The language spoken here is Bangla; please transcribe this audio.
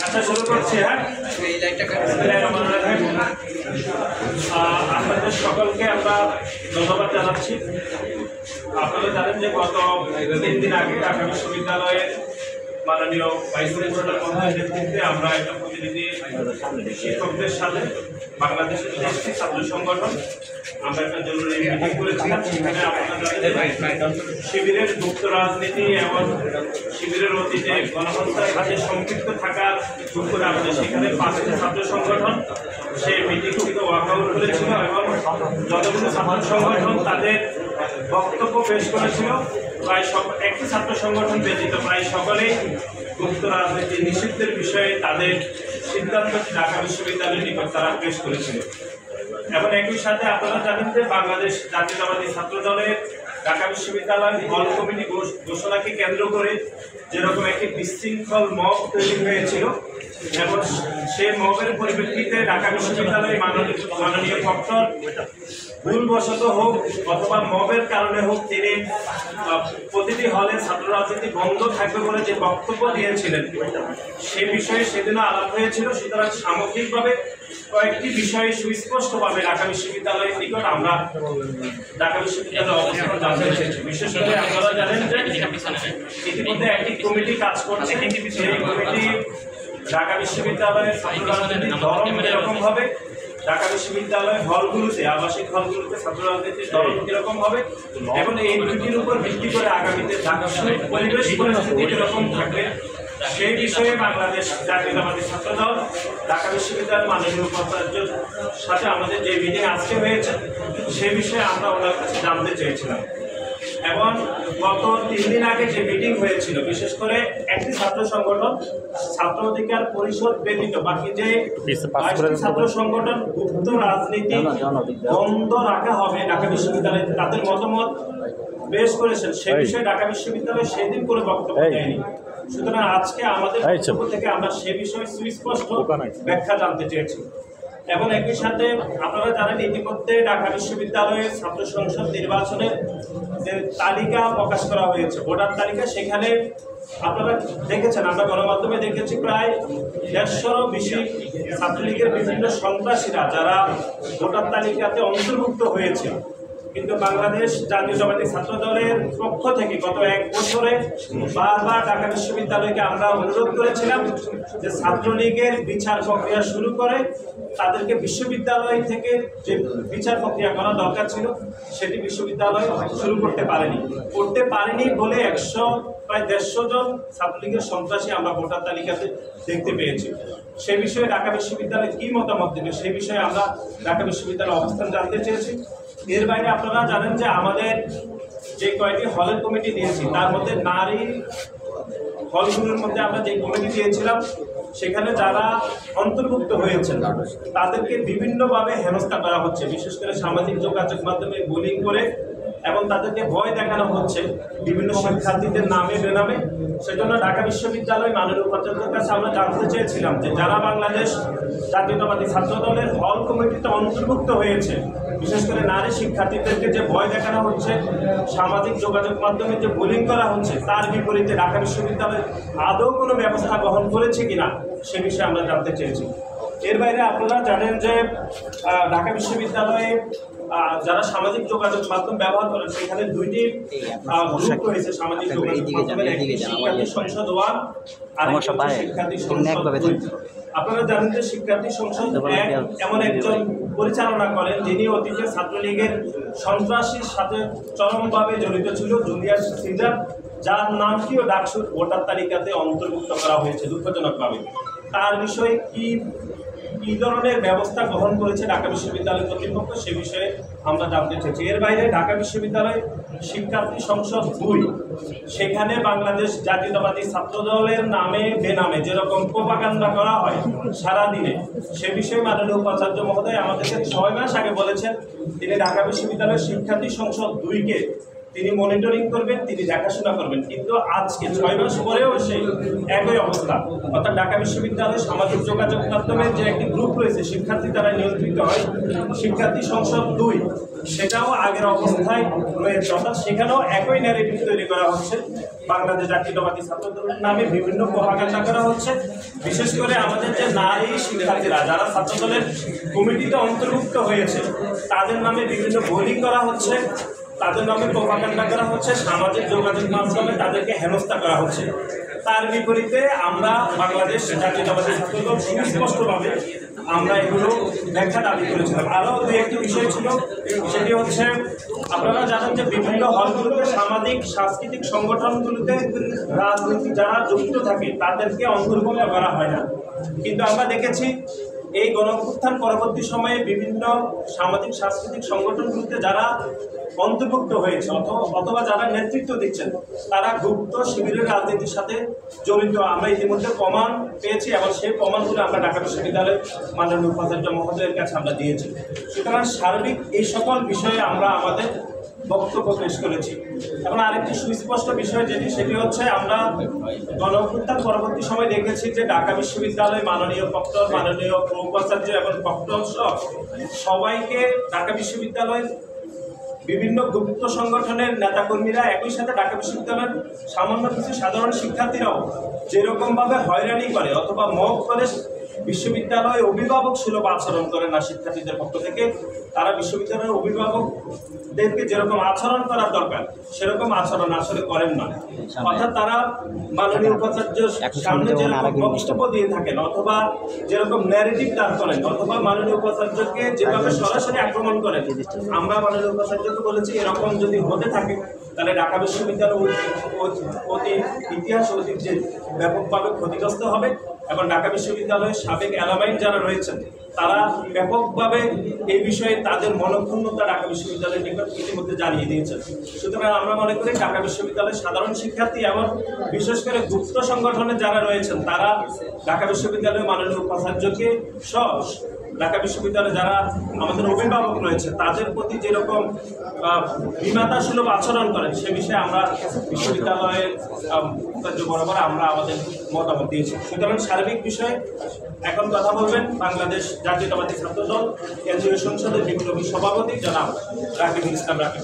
আচ্ছা শুরু করছি। হ্যাঁ, আপনাদের সকলকে আমরা ধন্যবাদ জানাচ্ছি। আপনারা জানেন যে গত 3 দিন আগে ঢাকা বিশ্ববিদ্যালয়ের মাননীয় ভাইস চ্যান্সেলরের নেতৃত্বে আমরা একটা প্রতিনিধি শিক্ষকদের সাথে বাংলাদেশের দেশটি ছাত্র সংগঠন আমরা একটা জরুরি মিটিং করেছিলাম। সেখানে আপনারা শিবিরের গুপ্ত রাজনীতি এবং শিবিরের অতীতে গণহত্যার সাথে সম্পৃক্ত থাকার যুগ করে আমাদের সেখানে 5টি ছাত্র সংগঠন সেই মিটিং থেকে ওয়াকআউট করেছিল এবং যতগুলো ছাত্র সংগঠন তাদের বক্তব্য পেশ করেছিল প্রায় একটি ছাত্র সংগঠন ব্যতীত প্রায় সকলেই গুপ্ত রাজনীতি নিষিদ্ধের বিষয়ে তাদের সিদ্ধান্ত ঢাকা বিশ্ববিদ্যালয়ের নিকট তারা পেশ করেছিল। এবং একই সাথে আপনারা জানেন যে বাংলাদেশ জাতীয়তাবাদী ছাত্র দলের ঢাকা বিশ্ববিদ্যালয় হল কমিটি ঘোষণাকে কেন্দ্র করে যেরকম একটি বিশৃঙ্খল মব তৈরি হয়েছিল এবং সেই মবের পরিপ্রেক্ষিতে ঢাকা বিশ্ববিদ্যালয়ের মাননীয় প্রক্টর ভুলবশত হোক অথবা মবের কারণে হোক তিনি প্রতিটি হলে ছাত্র রাজনীতি বন্ধ থাকবে বলে যে বক্তব্য দিয়েছিলেন সেই বিষয়ে সেদিনও আলাপ হয়েছিল। সুতরাং সামগ্রিকভাবে কয়েকটি বিষয়ে সুস্পষ্টভাবে ঢাকা বিশ্ববিদ্যালয়ের নিকট আমরা ঢাকা বিশ্ববিদ্যালয়ের অবস্থান জানতে চেয়েছি। বিশেষ করে আপনারা জানেন যে ইতিমধ্যে একটি কমিটি কাজ করছে। সেই কমিটি ঢাকা বিশ্ববিদ্যালয়ের ছাত্র রাজনীতির ধরন এরকম হবে, ঢাকা বিশ্ববিদ্যালয়ের হলগুলোতে আবাসিক হলগুলোতে ছাত্র রাজনীতির ধরন কিরকম হবে এবং এই দুটির উপর ভিত্তি করে আগামীতে ঢাকা পরিবেশ পরিস্থিতি কিরকম থাকবে সেই বিষয়ে বাংলাদেশ জাতীয়তাবাদী ছাত্র দল ঢাকা বিশ্ববিদ্যালয়ের মাননীয় উপাচার্যের সাথে আমাদের যে মিটিং আজকে হয়েছে সে বিষয়ে আমরা ওনার কাছে জানতে চেয়েছিলাম। এবং গত 3 দিন আগে যে মিটিং হয়েছিল বিশেষ করে একটি ছাত্র সংগঠন ছাত্র অধিকার পরিষদ ব্যতীত বাকি যে ছাত্র সংগঠন গুপ্ত রাজনীতি বন্ধ রাখা হবে ঢাকা বিশ্ববিদ্যালয়ে তাদের মতামত পেশ করেছেন সে বিষয়ে ঢাকা বিশ্ববিদ্যালয় সেদিন করে বক্তব্য দেয়নি। সুতরাং আজকে আমাদের বক্তব্য থেকে আমরা সে বিষয়ে সুস্পষ্ট ব্যাখ্যা জানতে চেয়েছি। এবং একই সাথে আপনারা জানেন ইতিমধ্যে ঢাকা বিশ্ববিদ্যালয়ের ছাত্র সংসদ নির্বাচনের যে তালিকা প্রকাশ করা হয়েছে ভোটার তালিকা, সেখানে আপনারা দেখেছেন আমরা গণমাধ্যমে দেখেছি প্রায় 150-র বেশি ছাত্রলীগের বিভিন্ন সন্ত্রাসীরা যারা ভোটার তালিকাতে অন্তর্ভুক্ত হয়েছে। কিন্তু বাংলাদেশ জাতীয়তাবাদী ছাত্র দলের পক্ষ থেকে গত 1 বছরে বারবার ঢাকা বিশ্ববিদ্যালয়কে আমরা অনুরোধ করেছিলাম যে ছাত্রলীগের বিচার প্রক্রিয়া শুরু করে তাদেরকে বিশ্ববিদ্যালয় থেকে যে বিচার প্রক্রিয়া করা দরকার ছিল সেটি বিশ্ববিদ্যালয় শুরু করতে পারেনি বলে প্রায় 150 জন ছাত্রলীগের সন্ত্রাসী আমরা ভোটার তালিকাতে দেখতে পেয়েছি। সে বিষয়ে ঢাকা বিশ্ববিদ্যালয় কি মতামত দেবে সে বিষয়ে আমরা ঢাকা বিশ্ববিদ্যালয়ের অবস্থান জানতে চেয়েছি। এর বাইরে আপনারা জানেন যে আমাদের যে কয়েকটি হলের কমিটি দিয়েছি তার মধ্যে নারী হলগুলোর মধ্যে আমরা যে কমিটি দিয়েছিলাম সেখানে যারা অন্তর্ভুক্ত হয়েছেন তাদেরকে বিভিন্নভাবে হেনস্থা করা হচ্ছে, বিশেষ করে সামাজিক যোগাযোগ মাধ্যমে বুলিং করে এবং তাদেরকে ভয় দেখানো হচ্ছে বিভিন্ন শিক্ষার্থীদের নামে বেনামে। সেজন্য ঢাকা বিশ্ববিদ্যালয় মাননীয় উপাচার্যের কাছে আমরা জানতে চেয়েছিলাম যে যারা বাংলাদেশ জাতীয়তাবাদী ছাত্র দলের হল কমিটিতে অন্তর্ভুক্ত হয়েছে বিশেষ করে নারী শিক্ষার্থীদেরকে যে ভয় দেখানো হচ্ছে সামাজিক যোগাযোগ মাধ্যমে যে বুলিং করা হচ্ছে তার বিপরীতে ঢাকা বিশ্ববিদ্যালয় আদৌ কোনো ব্যবস্থা গ্রহণ করেছে কিনা সে বিষয়ে আমরা জানতে চেয়েছি। এর বাইরে আপনারা জানেন যে ঢাকা বিশ্ববিদ্যালয়ে যারা সামাজিক যোগাযোগ মাধ্যম ব্যবহার করেন সেখানে 2টি গ্রুপ রয়েছে সামাজিক যোগাযোগ মাধ্যমের, একটি শিক্ষার্থী সংসদ 1 আর শিক্ষার্থী সংসদ 2। আপনারা জানেন যে শিক্ষার্থী সংসদ 1 এমন একজন পরিচালনা করেন যিনি অতীতে ছাত্রলীগের সন্ত্রাসীর সাথে চরমভাবে জড়িত ছিল, জুলিয়াস সিজার, যার নামটিও ডাকসুর ভোটার তালিকাতে অন্তর্ভুক্ত করা হয়েছে দুঃখজনকভাবে। তার বিষয়ে কি ধরনের ব্যবস্থা গ্রহণ করেছে ঢাকা বিশ্ববিদ্যালয় কর্তৃপক্ষ সে বিষয়ে আমরা জানতে চেয়েছি। এর বাইরে ঢাকা বিশ্ববিদ্যালয় শিক্ষার্থী সংসদ 2 সেখানে বাংলাদেশ জাতীয়তাবাদী ছাত্র দলের নামে বেনামে যেরকম প্রোপাগান্ডা করা হয় সারাদিনে সে বিষয়ে মাননীয় উপাচার্য মহোদয় আমাদেরকে 6 মাস আগে বলেছেন তিনি ঢাকা বিশ্ববিদ্যালয়ের শিক্ষার্থী সংসদ 2কে তিনি মনিটরিং করবেন, তিনি দেখাশোনা করবেন। কিন্তু আজকে 6 মাস পরেও সেই একই অবস্থা, অর্থাৎ ঢাকা বিশ্ববিদ্যালয়ের সামাজিক যোগাযোগ মাধ্যমের যে একটি গ্রুপ রয়েছে শিক্ষার্থী দ্বারা নিয়ন্ত্রিত হয়, শিক্ষার্থী সংসদ 2, সেটাও আগের অবস্থায় রয়েছে। অর্থাৎ সেখানেও একই ন্যারেটিভ তৈরি করা হচ্ছে, বাংলাদেশ জাতীয়তাবাদী ছাত্র দলের নামে বিভিন্ন প্রপাগান্ডা করা হচ্ছে। বিশেষ করে আমাদের যে নারী শিক্ষার্থীরা যারা ছাত্র দলের কমিটিতে অন্তর্ভুক্ত হয়েছে, তাদের নামে বিভিন্ন বোলিং করা হচ্ছে, তাদের নামে প্রপাগান্ডা করা হচ্ছে, সামাজিক যোগাযোগ মাধ্যমে তাদেরকে হেনস্থা করা হচ্ছে। তার বিপরীতে আমরা বাংলাদেশ জাতীয়তাবাদী ছাত্র দল সুস্পষ্টভাবে আমরা এগুলো ব্যাখ্যা দাবি করেছিলাম। আরও দুই একটি বিষয় ছিল, সেটি হচ্ছে আপনারা জানেন যে বিভিন্ন হলগুলোতে সামাজিক সাংস্কৃতিক সংগঠনগুলোতে রাজনীতি যারা যুক্ত থাকে তাদেরকে অন্তর্ভুক্ত করা হয় না। কিন্তু আমরা দেখেছি এই গণঅভ্যুত্থান পরবর্তী সময়ে বিভিন্ন সামাজিক সাংস্কৃতিক সংগঠনগুলোতে যারা অন্তর্ভুক্ত হয়েছে অথবা যারা নেতৃত্ব দিচ্ছেন, তারা গুপ্ত শিবিরের রাজনীতির সাথে জড়িত। আমরা ইতিমধ্যে প্রমাণ পেয়েছি এবং সেই প্রমাণগুলো আমরা ঢাকা বিশ্ববিদ্যালয়ের মাননীয় উপাচার্য মহোদয়ের কাছে আমরা দিয়েছি। সুতরাং সার্বিক এই সকল বিষয়ে আমরা আমাদের বক্তব্য পেশ করেছি। এখন আরেকটি সুস্পষ্ট বিষয় যেটি, সেটি হচ্ছে আমরা গণঅভ্যুত্থান পরবর্তী সময় দেখেছি যে ঢাকা বিশ্ববিদ্যালয় মাননীয় প্রক্টর, মাননীয় উপাচার্য এবং প্রক্টর সবাইকে ঢাকা বিশ্ববিদ্যালয়ের বিভিন্ন গুপ্ত সংগঠনের নেতাকর্মীরা একই সাথে ঢাকা বিশ্ববিদ্যালয়ের সামান্য কিছু সাধারণ শিক্ষার্থীরাও যেরকমভাবে হয়রানি করে অথবা মব করে বিশ্ববিদ্যালয়ে অভিভাবক সুলভ আচরণ করে না শিক্ষার্থীদের পক্ষ থেকে, তারা বিশ্ববিদ্যালয়ের অভিভাবকদেরকে যেরকম আচরণ করার দরকার সেরকম আচরণ আসলে করেন না। অর্থাৎ তারা মাননীয় উপাচার্যের সামনে যেরকম বক্তব্য দিয়ে থাকেন অথবা যেরকম ন্যারেটিভ দাঁড় করেন অথবা মাননীয় উপাচার্যকে যেভাবে সরাসরি আক্রমণ করেন, আমরা মাননীয় উপাচার্যকে বলেছি এরকম যদি হতে থাকে তাহলে ঢাকা বিশ্ববিদ্যালয় অতি ইতিহাস ঐতিহ্যে ব্যাপকভাবে ক্ষতিগ্রস্ত হবে এবং ঢাকা বিশ্ববিদ্যালয়ের সাবেক অ্যালামাইন যারা রয়েছেন তারা ব্যাপকভাবে এই বিষয়ে তাদের মনক্ষুণ্ণতা ঢাকা বিশ্ববিদ্যালয়ের নিকট ইতিমধ্যে জানিয়ে দিয়েছেন। সুতরাং আমরা মনে করি ঢাকা বিশ্ববিদ্যালয়ের সাধারণ শিক্ষার্থী এবং বিশেষ করে গুপ্ত সংগঠনে যারা রয়েছেন তারা ঢাকা বিশ্ববিদ্যালয়ের মাননীয় উপাচার্যকে সহ ঢাকা বিশ্ববিদ্যালয়ে যারা আমাদের অভিভাবক রয়েছে তাদের প্রতি যেরকম বিমাতা সুলভ আচরণ করেন সে বিষয়ে আমরা বিশ্ববিদ্যালয়ের উপাচার্য বরাবর আমরা আমাদের মতামত দিয়েছি। সুতরাং সার্বিক বিষয়ে এখন কথা বলবেন বাংলাদেশ জাতীয়তাবাদী ছাত্র দল কেন্দ্রীয় সংসদের বিপ্লবী সভাপতি জনাব রাকিবুল ইসলাম রাকিব।